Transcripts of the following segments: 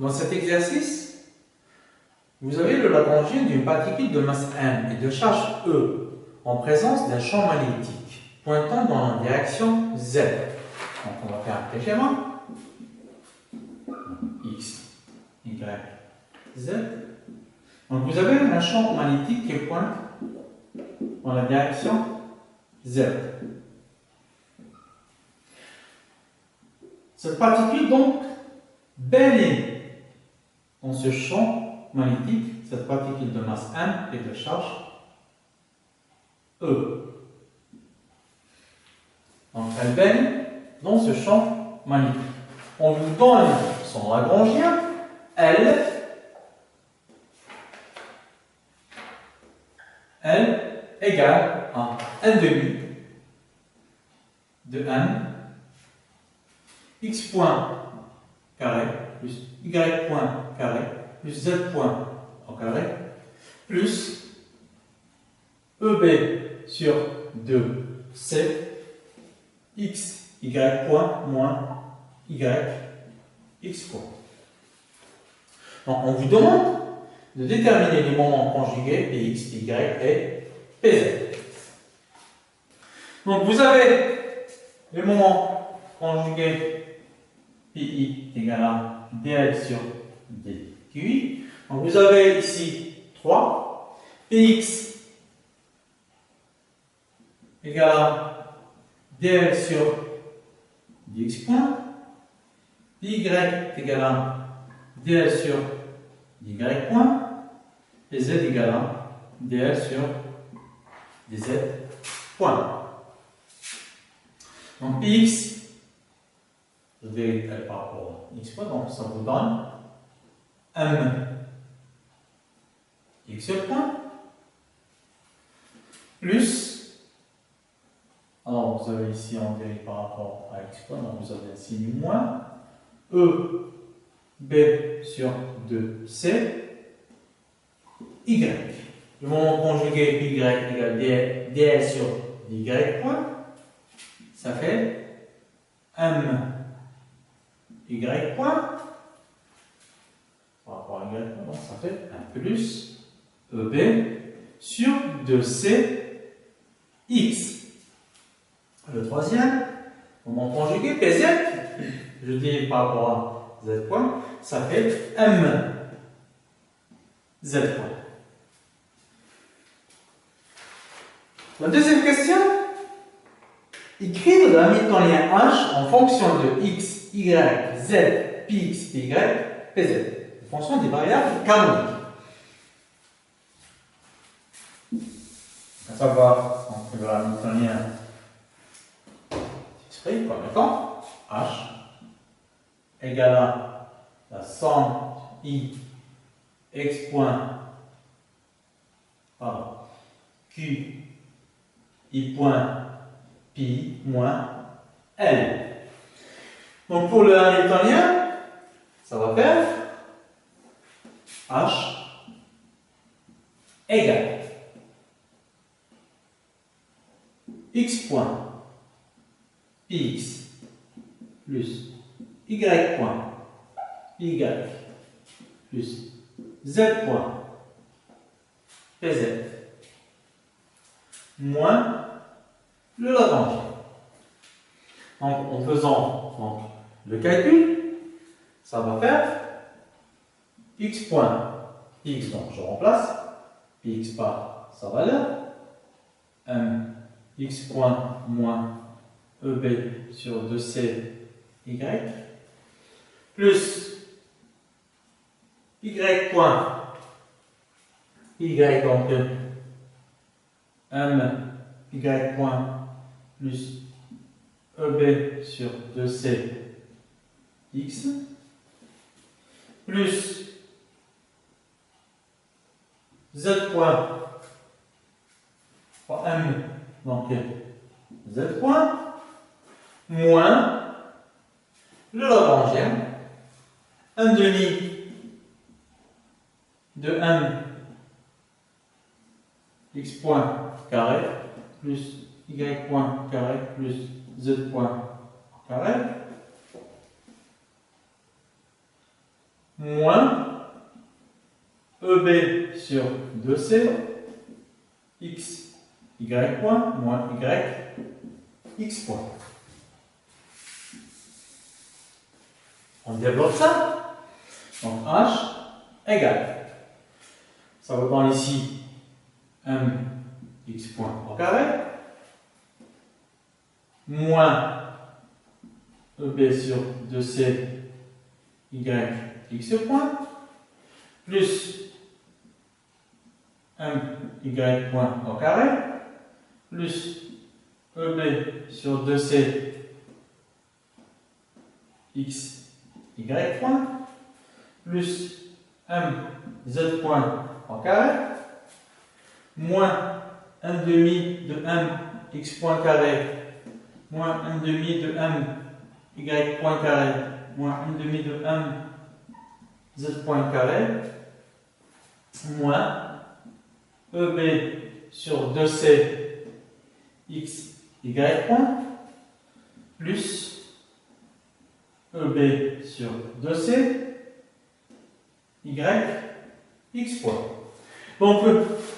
dans cet exercice, vous avez le Lagrangien d'une particule de masse m et de charge E en présence d'un champ magnétique pointant dans la direction Z. Donc on va faire un petit schéma. X, Y, Z. Donc vous avez un champ magnétique qui pointe dans la direction Z. Cette particule donc baigne dans ce champ magnétique, cette particule de masse m et de charge E. Donc elle baigne dans ce champ magnétique. On vous donne son Lagrangien, L égale à n demi de m x point carré plus y point carré plus z point au carré plus EB sur 2c x y point moins y x point. Donc on vous demande de déterminer les moments conjugués Px, Py et Pz. Donc vous avez les moments conjugués Pi égale à dl sur dqi. Donc vous avez ici 3. Px égale à dl sur dx point. Py égale à dl sur dy point. Et z égale à dl sur dz point. Donc Px, je vais aller par rapport à x point, donc ça vous donne m x point plus, alors vous avez ici en dérive par rapport à x point, donc vous avez un signe moins, e b sur 2c y. Le moment conjugué y égale dl sur dy point, ça fait m y point par rapport à y point, donc ça fait un plus eb sur 2c x. Le troisième, moment conjugué pz, je dis par rapport à z point, ça fait m z point. La deuxième question, écrire le Hamiltonien H en fonction de x, y, z, px, py, pz, en fonction des variables canoniques. À savoir, donc le Hamiltonien s'exprime comme étant H égale à la somme i x point par q i point pi moins l. Donc pour le Hamiltonien, ça va faire H égale x point px plus y point py plus z point pz moins le Lagrangien. Donc en faisant donc, le calcul, ça va faire x point x, donc je remplace px par sa valeur, m x point moins eb sur 2c y plus y point y, donc m y point plus eb sur 2c x plus z point m, donc z point moins le Lagrangien, 1 demi de m x point carré plus y point carré plus z point carré moins EB sur 2C x y point moins y x point. On développe ça. Donc h égale. Ça va prendre ici m x point au carré moins EB sur 2C y x point plus y point au carré plus EB sur 2C x y point plus z point au carré moins 1 demi de x point carré moins 1 demi de y point carré moins 1 demi de z point carré moins EB sur 2C x y point plus EB sur 2C y x point. Donc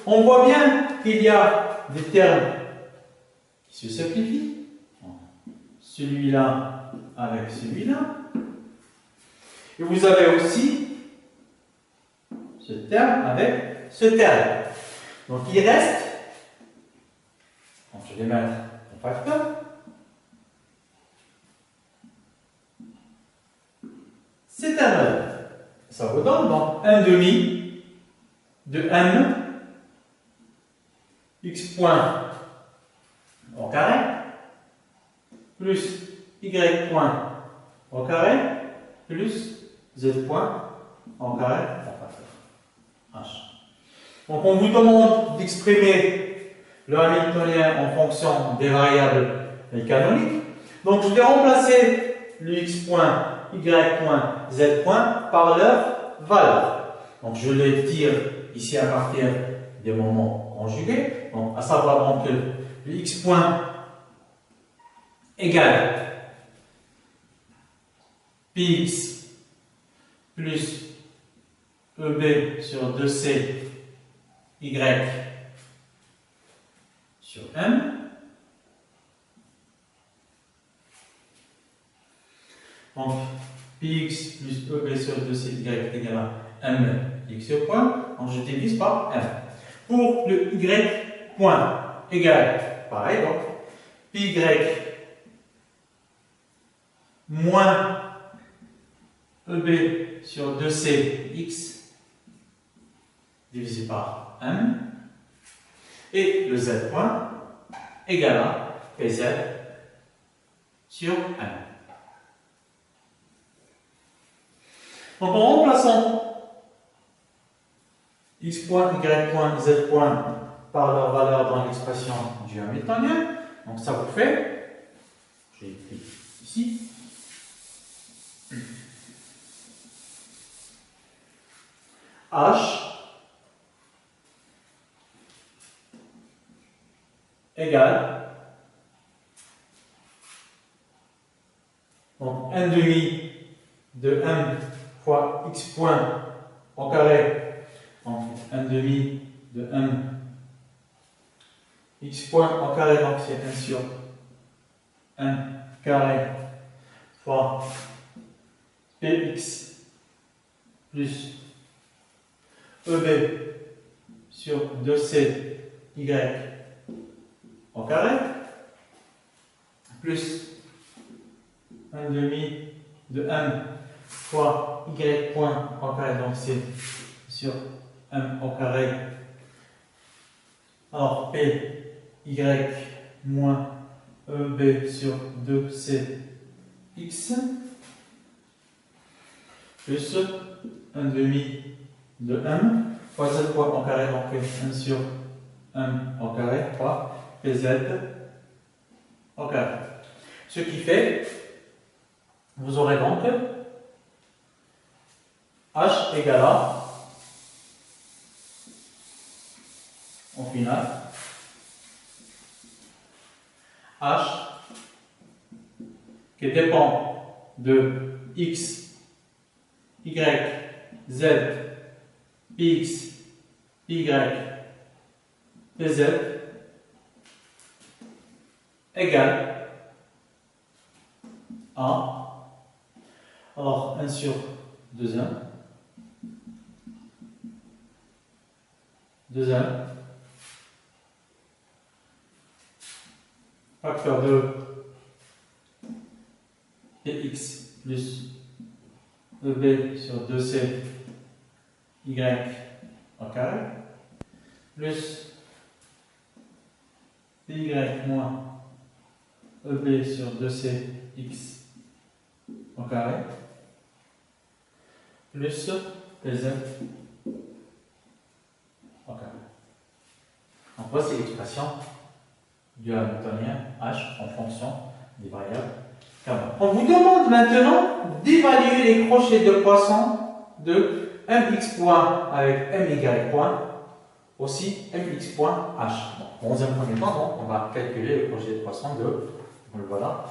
on voit bien qu'il y a des termes qui se simplifient. Celui-là avec celui-là. Et vous avez aussi ce terme avec ce terme. Donc il reste, donc je vais mettre en facteur, ces termes-là. Ça vous donne donc 1 demi de m x point au carré plus y point au carré plus z point au carré en facteur h. Donc on vous demande d'exprimer le hamiltonien en fonction des variables canoniques. Donc je vais remplacer le x point, y point, z point par leur valeur. Donc je les tire ici à partir des moments conjugués. Donc à savoir donc le x point égale px plus EB sur 2C y sur m. Donc px plus EB sur 2C y égale à m x point. Donc je divise par m. Pour le y point égale, pareil, donc py moins EB sur 2C x divisé par m et le z point égale à pz sur m. Donc en remplaçant x point, y point, z point par leur valeur dans l'expression du hamiltonien, donc ça vous fait, j'ai écrit ici, h égale donc 1 demi de m fois x point au carré, donc 1 demi de m x point au carré, donc c'est 1 sur m carré fois px plus EB sur 2C y au carré plus 1 demi de m fois y point au carré, donc c'est sur m au carré. Alors p y moins EB sur 2C x plus 1 demi de m fois z point au carré, donc 1 sur m au carré fois pz au carré. Ce qui fait, vous aurez donc h égale à, au final, h qui dépend de x, y z, px, py, pz égale à, alors 1 sur 2, 1, facteur de px plus eb sur 2c y au carré plus py moins eb sur 2c x au carré plus pz au carré. Donc voici l'expression du hamiltonien h en fonction des variables K. On vous demande maintenant d'évaluer les crochets de Poisson de mx point avec my point, aussi mx point h. Bon, dans un premier temps, donc, on va calculer le crochet de Poisson de, le voilà,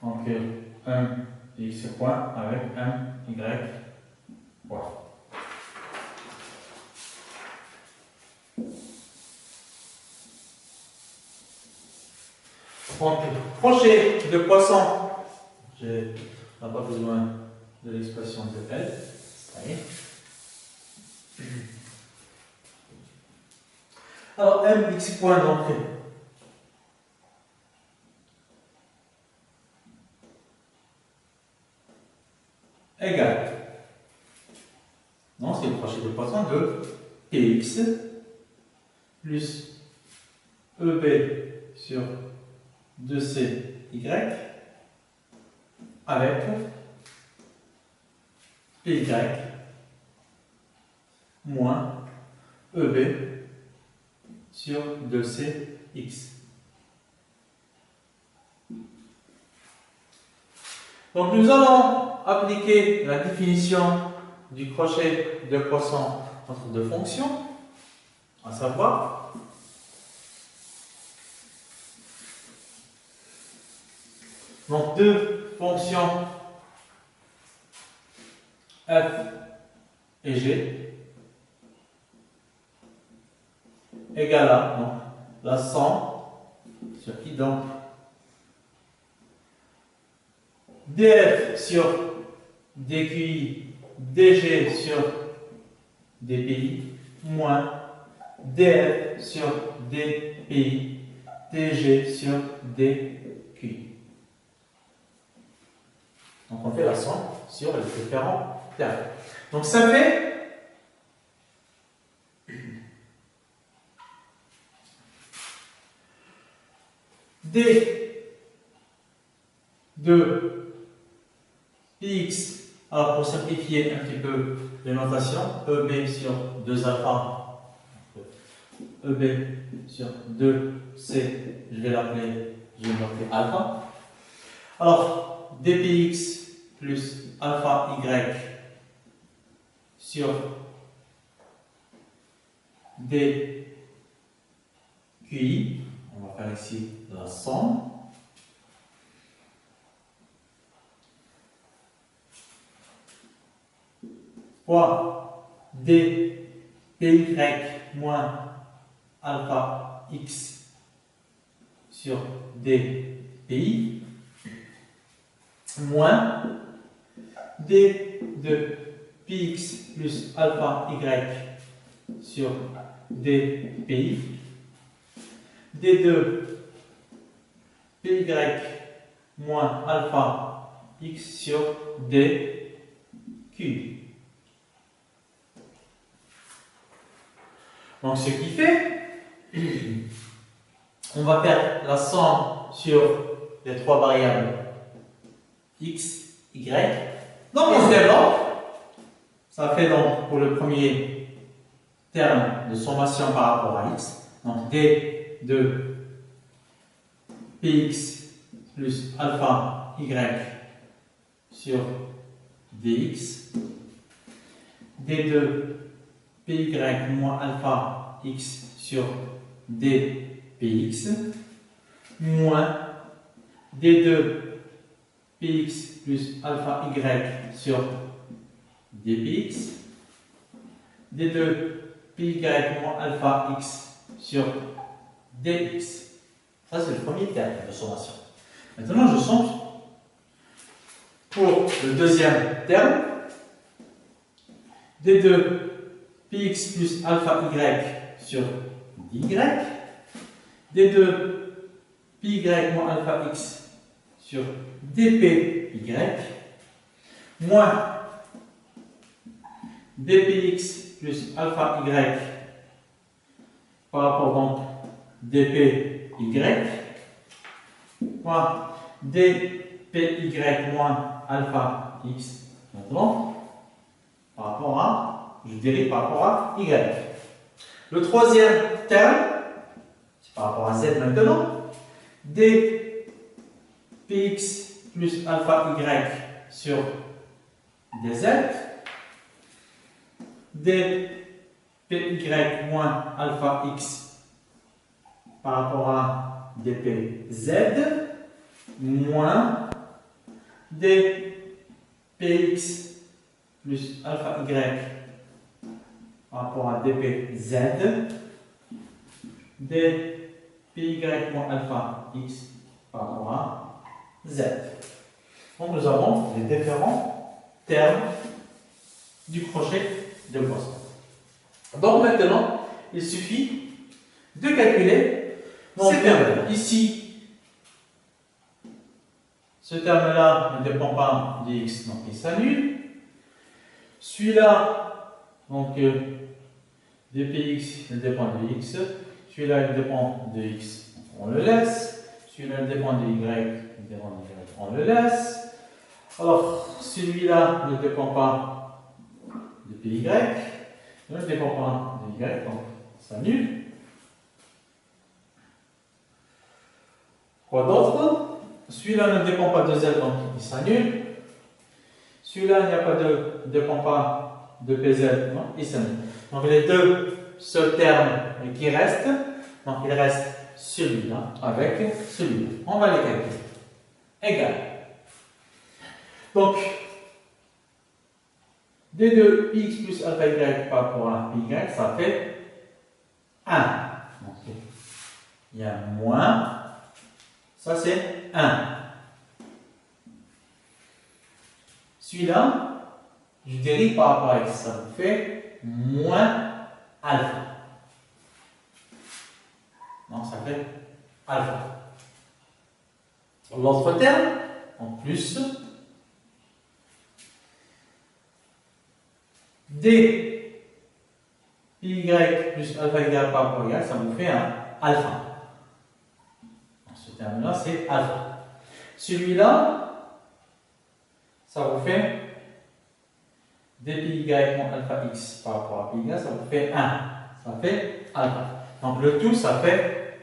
donc mx point avec my point. Donc, crochet de Poisson, on n'a pas besoin de l'expression de L. Ça y est. Alors, mx point d'entrée. Égale. Non, c'est le crochet de Poisson de px plus eb sur 2cy avec py moins eb sur 2cx. Donc nous allons appliquer la définition du crochet de Poisson entre deux fonctions, à savoir donc deux fonctions f et g égale à donc, la somme sur i donc df sur dqi dg sur dpi moins df sur dpi dg sur dqi. Donc on fait la somme sur les différents termes. Donc ça fait d de px, alors pour simplifier un petit peu les notations, eb sur 2 alpha, eb sur 2c, je vais l'appeler alpha. Alors dpx plus alpha y sur dqi, on va faire ici la somme. Fois d py moins alpha x sur dpi moins d de px plus alpha y sur dpi d de py moins alpha x sur dq. Donc ce qui fait, on va faire la somme sur les trois variables x, y. Donc on se développe. Ça fait donc pour le premier terme de sommation par rapport à x. Donc d de px plus alpha y sur dx. d de py moins alpha x sur dpx moins d2 px plus alpha y sur dpx, d2 py moins alpha x sur dx. Ça, c'est le premier terme de sommation. Maintenant, je somme pour le deuxième terme. d2 px plus alpha y sur dy. d2 py moins alpha x sur dpy moins dpx plus alpha y par rapport donc dpy moins dpy moins alpha x maintenant par rapport à, je dérive par rapport à y. Le troisième terme, c'est par rapport à z maintenant, dpx plus alpha y sur dz, dpy moins alpha x par rapport à dpz, moins dpx plus alpha y par rapport à dpz, dpy moins alpha x par rapport à z. Donc nous avons les différents termes du crochet de poisson. Donc maintenant, il suffit de calculer ces termes-là. Ici, ce terme-là ne dépend pas de x, donc il s'annule. Celui-là, donc dpx, il dépend de x. Celui-là, il dépend de x, on le laisse. Celui-là, il dépend de y, il dépend de y, on le laisse. Alors, celui-là ne dépend pas de py, ne dépend pas de y, donc ça s'annule. Quoi d'autre? Celui-là ne dépend pas de z, donc il s'annule. Celui-là, il n'y a pas de dépend pas de pz, non, il s'annule. Donc les deux seuls termes qui restent, donc il reste celui-là avec celui-là. On va les calculer. Égal. Donc, d2 px plus alpha y par rapport à py, ça fait 1. Donc, il y a moins, ça c'est 1. Celui-là, je dérive par rapport à x, ça me fait moins alpha. Donc ça fait alpha. L'autre terme, en plus, d py plus alpha y par rapport à y, ça vous fait un alpha. Donc, ce terme-là, c'est alpha. Celui-là, ça vous fait dpy moins alpha x par rapport à py, ça vous fait 1. Ça fait alpha. Donc le tout, ça fait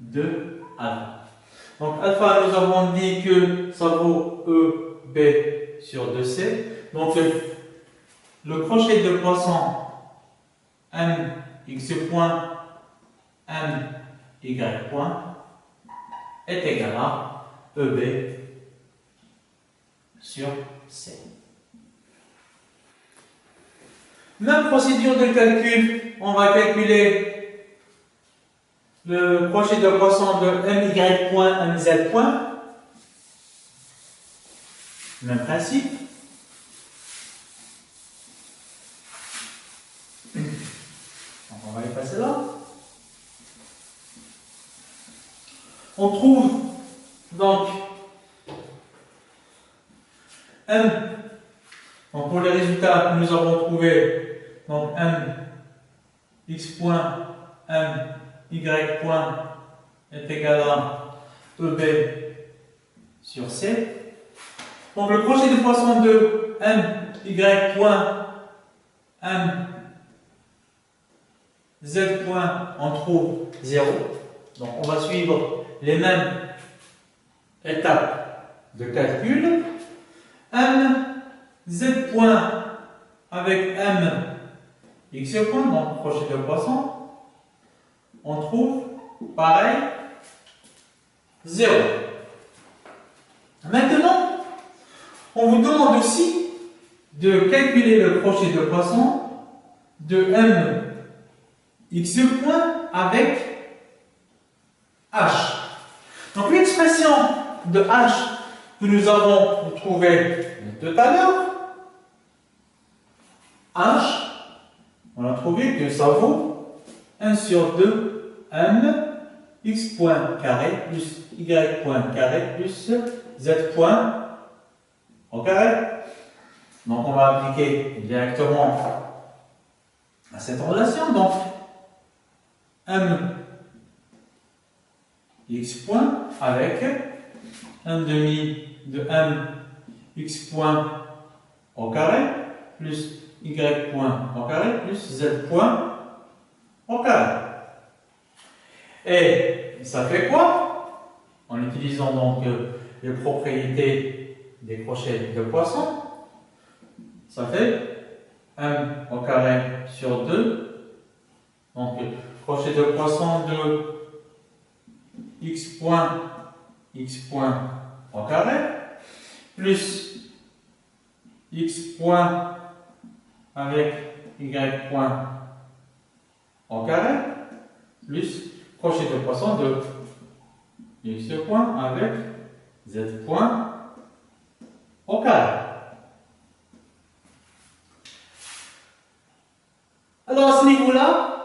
2 alpha. Donc alpha, nous avons dit que ça vaut E, B sur 2C. Donc le crochet de poisson M, x point, M, y point est égal à EB sur C. Même procédure de calcul, on va calculer le crochet de poisson de MY point, MZ point. Même principe. Donc on va les passer là. On trouve donc M. Donc pour les résultats que nous avons trouvés, donc M x point M y point est égal à EB sur C. Donc le crochet de poisson de M y point M z point, on trouve 0. Donc on va suivre les mêmes étapes de calcul. M z point avec M x point, donc crochet de poisson, on trouve pareil 0. Maintenant, on vous demande aussi de calculer le crochet de poisson de m x point avec h. Donc l'expression de h que nous avons trouvée tout à l'heure, h, on a trouvé que ça vaut 1 sur 2 m x point carré plus y point carré plus z point au carré. Donc on va appliquer directement à cette relation. Donc m x point avec 1 demi de m x point au carré plus y point au carré plus z point au carré. Et ça fait quoi? En utilisant donc les propriétés des crochets de poisson, ça fait m au carré sur 2. Donc crochet de poisson de x point au carré plus x point avec y point au carré plus crochet de poisson de x point avec z point au carré. Alors à ce niveau-là,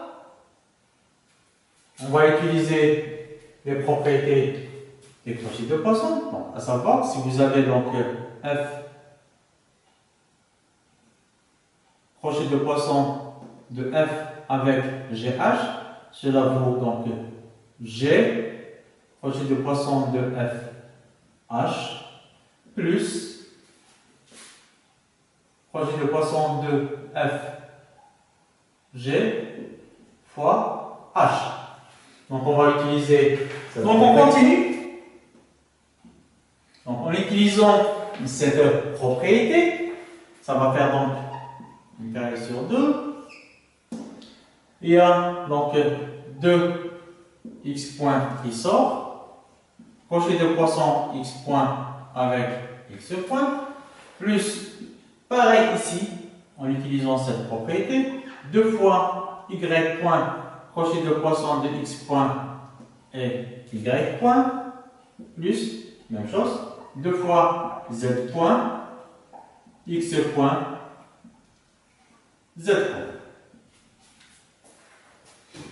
on va utiliser les propriétés des crochets de poisson. Donc, à savoir, si vous avez donc f crochet de poisson de f avec gh, cela vaut donc g crochet de poisson de f h plus crochet de poisson de f g fois h. Donc on va utiliser. Donc on continue. Donc en utilisant cette propriété, ça va faire donc 1 carré sur 2. Il y a donc 2 x point qui sort. Crochet de poisson x point avec x point. Plus, pareil ici, en utilisant cette propriété, 2 fois y point, crochet de poisson de x point et y point, plus, même chose, 2 fois z point, x point, z point.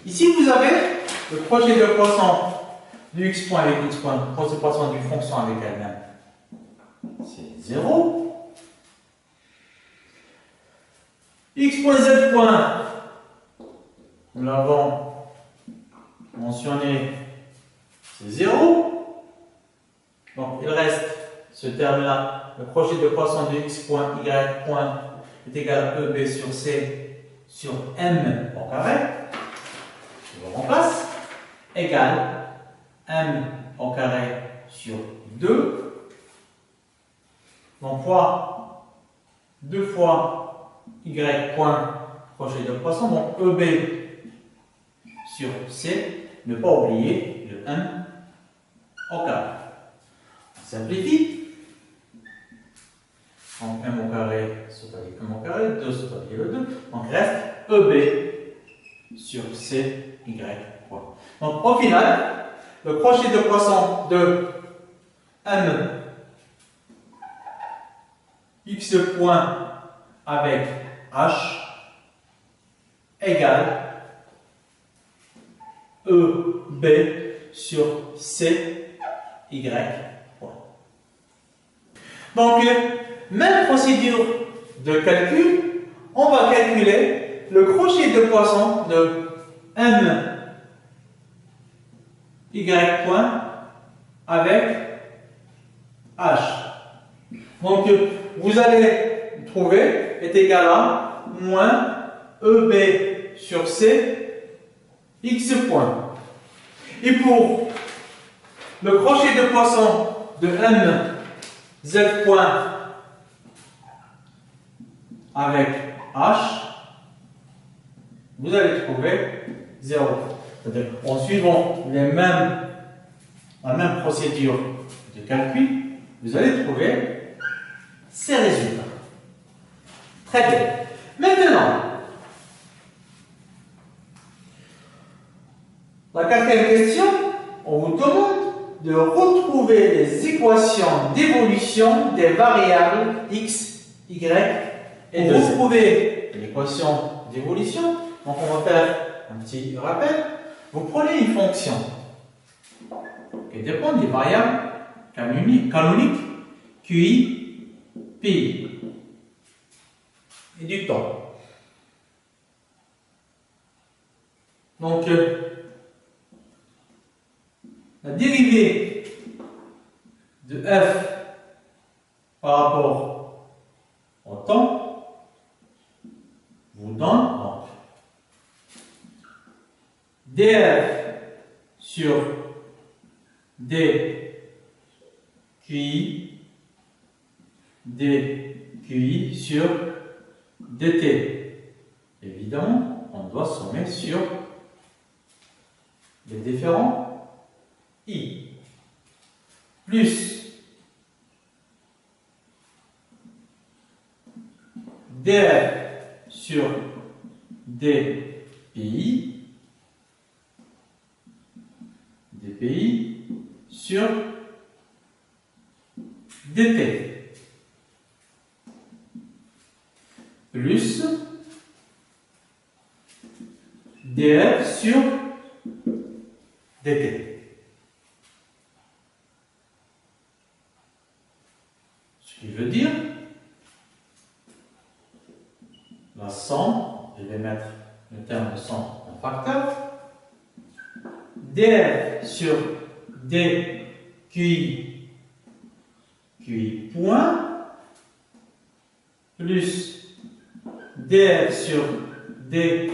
Ici, vous avez le crochet de poisson du x point avec x point, le crochet de poisson du fonction avec elle-même. C'est 0. X point z point, nous l'avons mentionné, c'est 0. Donc il reste ce terme-là, le crochet de poisson de x point, y point est égal à EB sur C sur M au carré. Je le remplace, égale M au carré sur 2. Donc fois 2 fois y point crochet de poisson, donc EB sur C, ne pas oublier le M au carré. On simplifie. Donc M au carré, c'est-à-dire M au carré, 2 c'est-à-dire le 2. Donc il reste EB sur C, Y point. Donc au final, le crochet de poisson de M X point avec H égale EB sur C, Y point. Donc, même procédure de calcul, on va calculer le crochet de poisson de M Y point avec H. Donc, vous allez trouver est égal à moins EB sur C X point. Et pour le crochet de poisson de M Z point avec H, vous allez trouver 0. C'est-à-dire en suivant la même procédure de calcul, vous allez trouver ces résultats. Très bien. Maintenant, la quatrième question, on vous demande de retrouver les équations d'évolution des variables x, y et de retrouver l'équation d'évolution. Donc on va faire un petit rappel. Vous prenez une fonction qui dépend des variables canoniques QI, PI et du temps. Donc la dérivée de f par rapport au temps vous donne donc df sur dqi dqi sur dt. Évidemment, on doit sommer sur les différents i plus df sur dpi sur dt plus df sur dt. Ce qui veut dire la somme, je vais mettre le terme de somme en facteur, df sur dqi point plus df sur dpi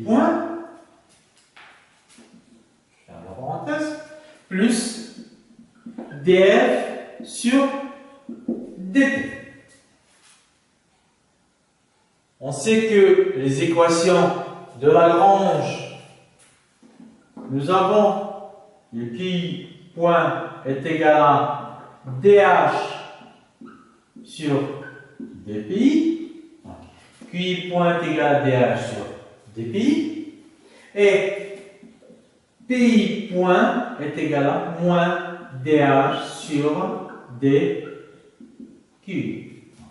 point, je ferme la parenthèse, plus df sur dt. On sait que les équations de Lagrange, nous avons le QI point est égal à dH sur dpi. QI point est égal à dH sur dpi. Et pi point est égal à moins dH sur dqi.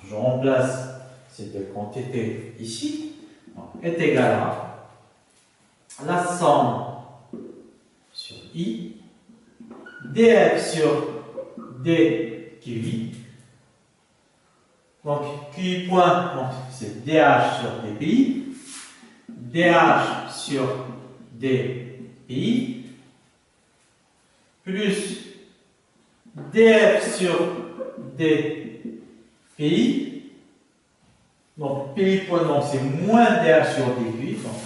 Je remplace ces deux quantités ici. Donc, est égal à la somme sur i df sur dqi. Donc qi point, c'est dh sur dpi, dh sur dpi plus df sur dpi. Donc pi point, donc c'est moins dh sur dqi, donc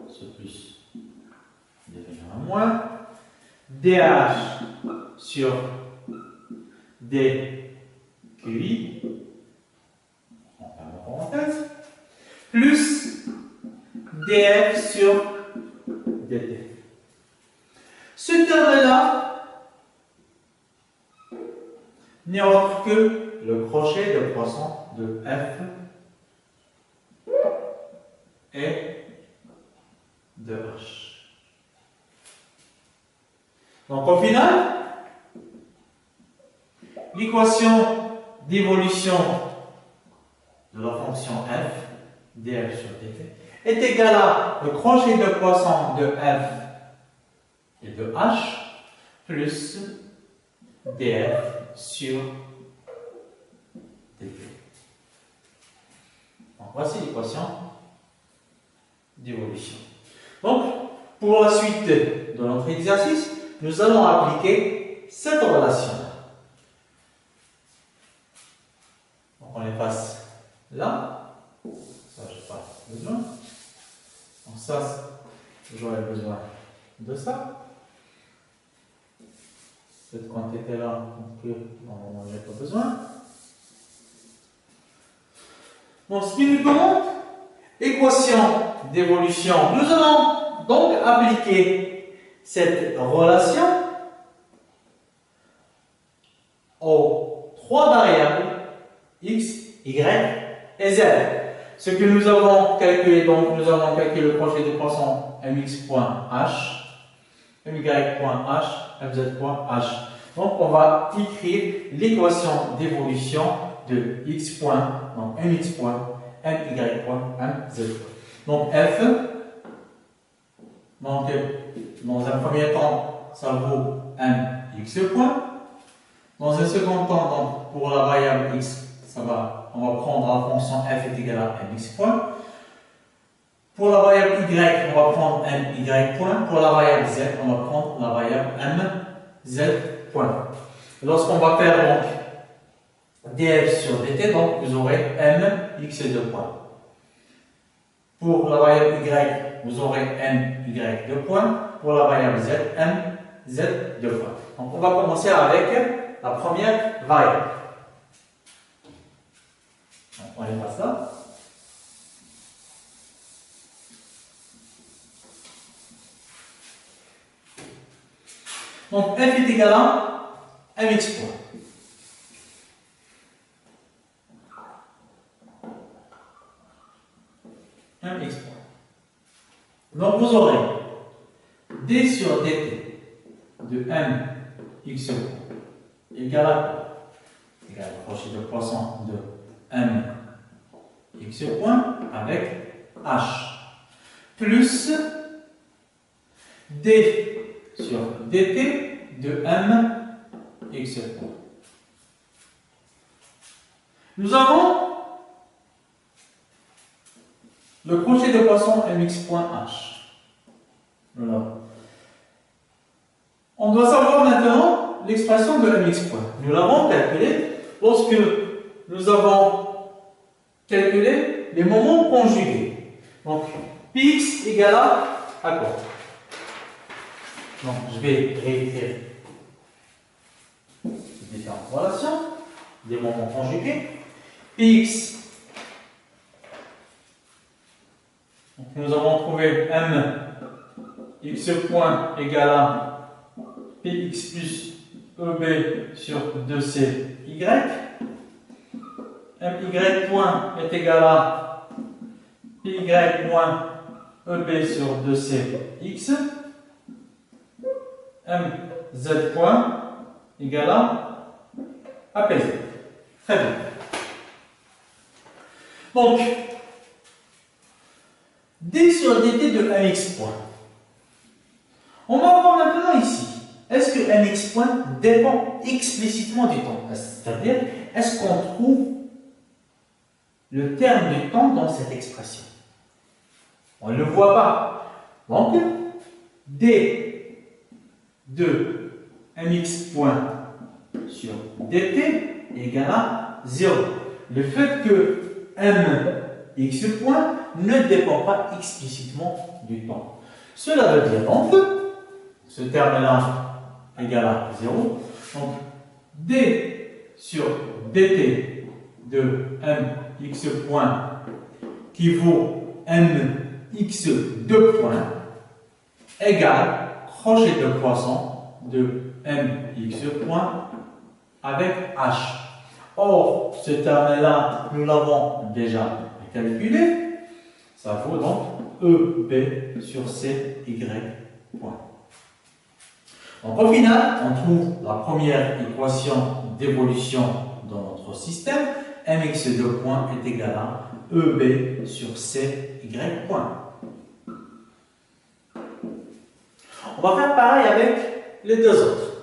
ce plus devient un moins, dh sur dqi, on ferme la parenthèse, plus df sur dt. Ce terme-là n'est autre que le crochet de croissant de f et de h. Donc au final, l'équation d'évolution de la fonction f, df sur dt, est égale à le crochet de croissant de f et de h plus df sur dt. Donc voici l'équation d'évolution. Donc, pour la suite de notre exercice, nous allons appliquer cette relation-là. Donc, on efface là. Ça, je n'ai pas besoin. Donc, ça, j'aurais besoin de ça. Cette quantité-là, normalement, je n'ai pas besoin. Donc, ce qui nous demande, équation d'évolution. Nous allons donc appliquer cette relation aux trois variables x, y et z. Ce que nous avons calculé, donc nous avons calculé le crochet de poisson mx.h, my.h, mz.h. Donc on va écrire l'équation d'évolution de x point, donc mx point, my point, mz point. Donc f, donc dans un premier temps, ça vaut mx point. Dans un second temps, donc, pour la variable x, on va prendre la fonction f est égale à mx point. Pour la variable y, on va prendre my point. Pour la variable z, on va prendre la variable mz point. Lorsqu'on va faire donc df sur dt, donc vous aurez mx2 point. Pour la variable y, vous aurez my2 point. Pour la variable z, mz2 point. Donc on va commencer avec la première variable. Donc, on va faire ça. Donc f est égal à mx point. Mx point. Donc vous aurez d sur dt de mx point égale à le crochet de poisson de mx point avec h plus d sur dt de mx point. Nous avons le crochet de poisson mx.h. Voilà. On doit savoir maintenant l'expression de mx point. Nous l'avons calculé lorsque nous avons calculé les moments conjugués. Donc, px égale à quoi? Donc, je vais réécrire les différentes relations des moments conjugués. Px, donc nous avons trouvé mx point égale à px plus eb sur 2c y. My point est égal à py moins eb sur 2c x. Mz point égale à APZ. Très bien. Donc, d sur dt de mx point. On va voir maintenant ici. Est-ce que mx point dépend explicitement du temps? C'est-à-dire, est-ce qu'on trouve le terme du temps dans cette expression? On ne le voit pas. Donc, d de mx point sur dt est égal à 0. Le fait que mx point ne dépend pas explicitement du temps. Cela veut dire donc, ce terme-là égal à 0. Donc, d sur dt de mx point qui vaut mx2 point égale crochet de poisson de mx point avec h. Or, ce terme-là, nous l'avons déjà calculé. Ça vaut donc eb sur cy point. Donc, au final, on trouve la première équation d'évolution dans notre système. mx2 point est égal à eb sur cy point. On va faire pareil avec les deux autres.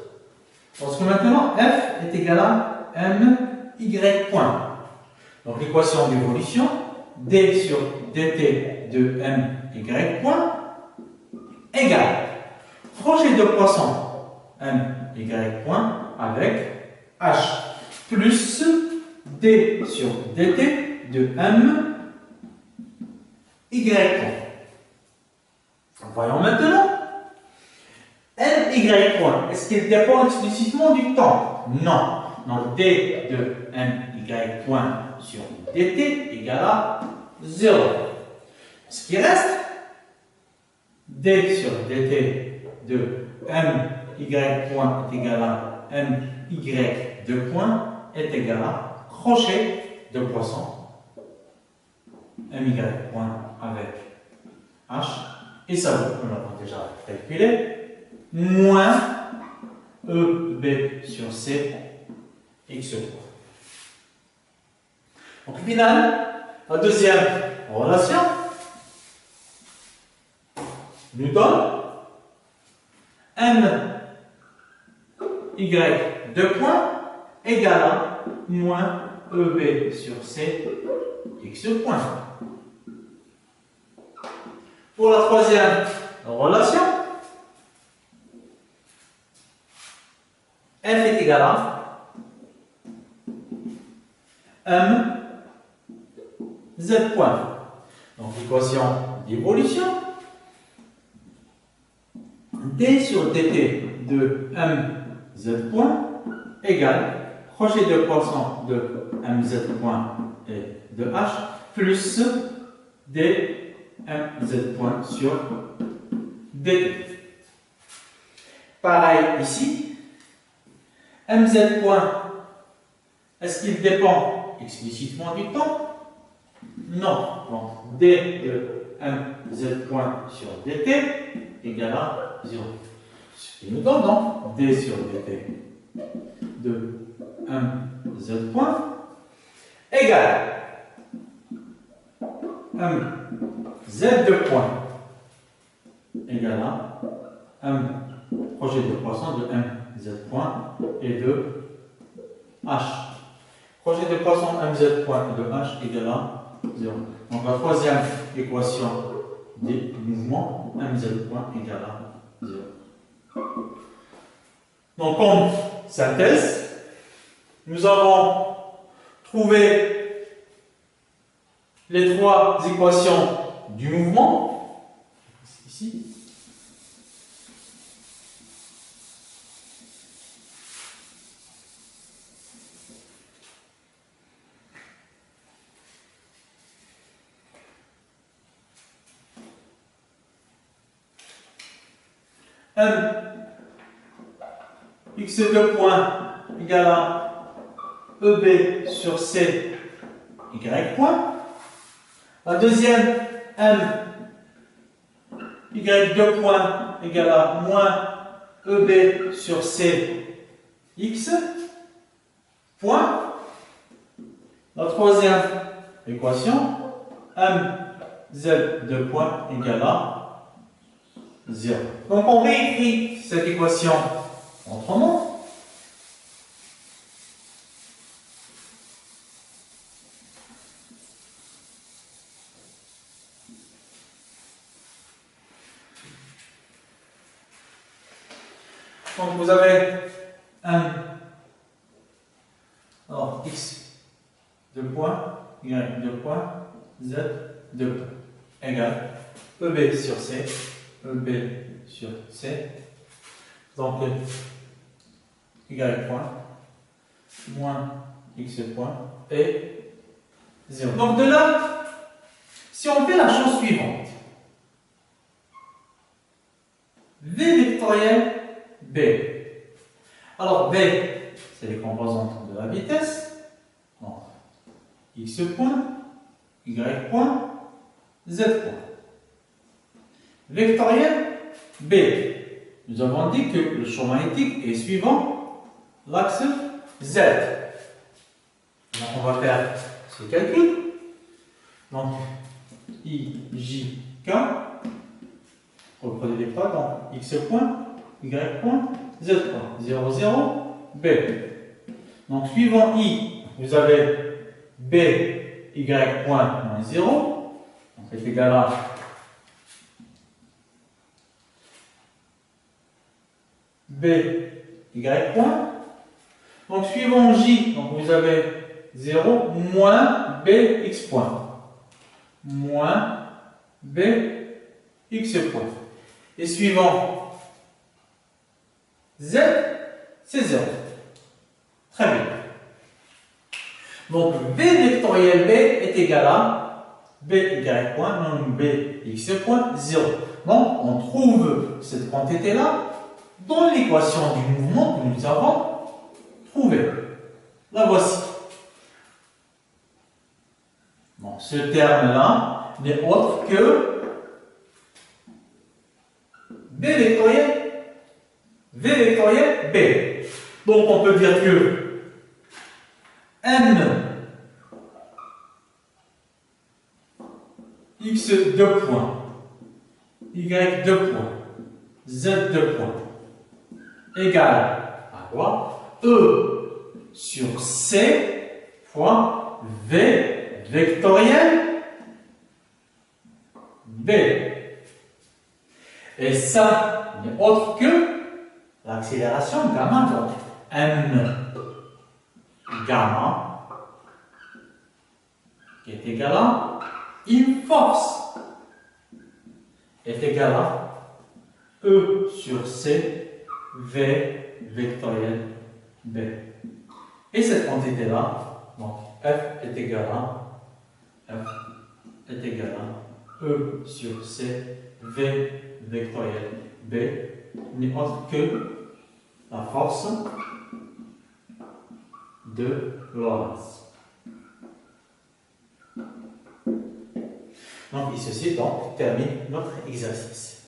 Parce que maintenant, f est égal à my point. Donc l'équation d'évolution, d sur dt de my point égale crochet de poisson my point avec h plus d sur dt de my point. Voyons maintenant. My point, est-ce qu'il dépend explicitement du temps? Non. Donc d de my point sur dt égale à 0. Ce qui reste, d sur dt de my point est égal à my de points est égal à crochet de poisson, my point avec h, et ça vaut, on l'a déjà calculé, moins EB sur C, x point. Donc, au final, la deuxième relation nous donne my de points égale à moins EB sur C, x point. Pour la troisième relation, f est égal à z point. Donc l'équation d'évolution, d sur dt de mz point égale crochet de poisson de mz point et de h plus d mz point sur dt. Pareil ici, mz point, est-ce qu'il dépend explicitement du temps? Non. Donc d de mz point sur dt égale à 0. Ce qui nous donne donc d sur dt de mz point égale z de point égale à crochet de poisson de mz point et de h. Crochet de poisson mz point et de h égale à 0. Donc la troisième équation des mouvements mz point égale à 0. Donc comme synthèse, nous avons trouvé les trois équations du mouvement, ici. X2 point égale à EB sur C, Y point. La deuxième, Y2 point égale à moins EB sur C, X point. La troisième équation, Z2 point égale à 0. Donc on réécrit cette équation autrement. Donc vous avez x 2 points, y 2 points, z 2 points égale EB sur C, EB sur C. Donc y point moins x point et 0. Donc de là, si on fait la chose suivante, V vectoriel B. Alors B, c'est les composantes de la vitesse. Donc, x point, y point, z point. Vectoriel B. Nous avons dit que le champ magnétique est suivant l'axe Z. Donc on va faire ce calcul. Donc I, J, K. Reprenez les pas. Donc x point, y point, z point. 0, 0, B. Donc suivant I, vous avez B, y point moins 0. Donc c'est égal à B, y point. Donc suivant J, donc vous avez 0 moins B, x point. Moins B, x point. Et suivant Z, c'est 0. Très bien. Donc V vectoriel B est égal à B, y point, non B, x point, 0. Donc on trouve cette quantité-là dans l'équation du mouvement que nous avons trouvée. La voici. Bon, ce terme-là n'est autre que B vectoriel, V vectoriel, B. Donc on peut dire que M X 2 points, Y 2 points, Z 2 points égale à quoi? E sur C fois V vectoriel B. Et ça n'est autre que l'accélération gamma, donc M gamma qui est égal à une force est égal à E sur C V vectoriel B. Et cette quantité-là, donc F est égal à E sur C V vectoriel B n'est autre que la force de Lorentz. Donc, ceci donc termine notre exercice.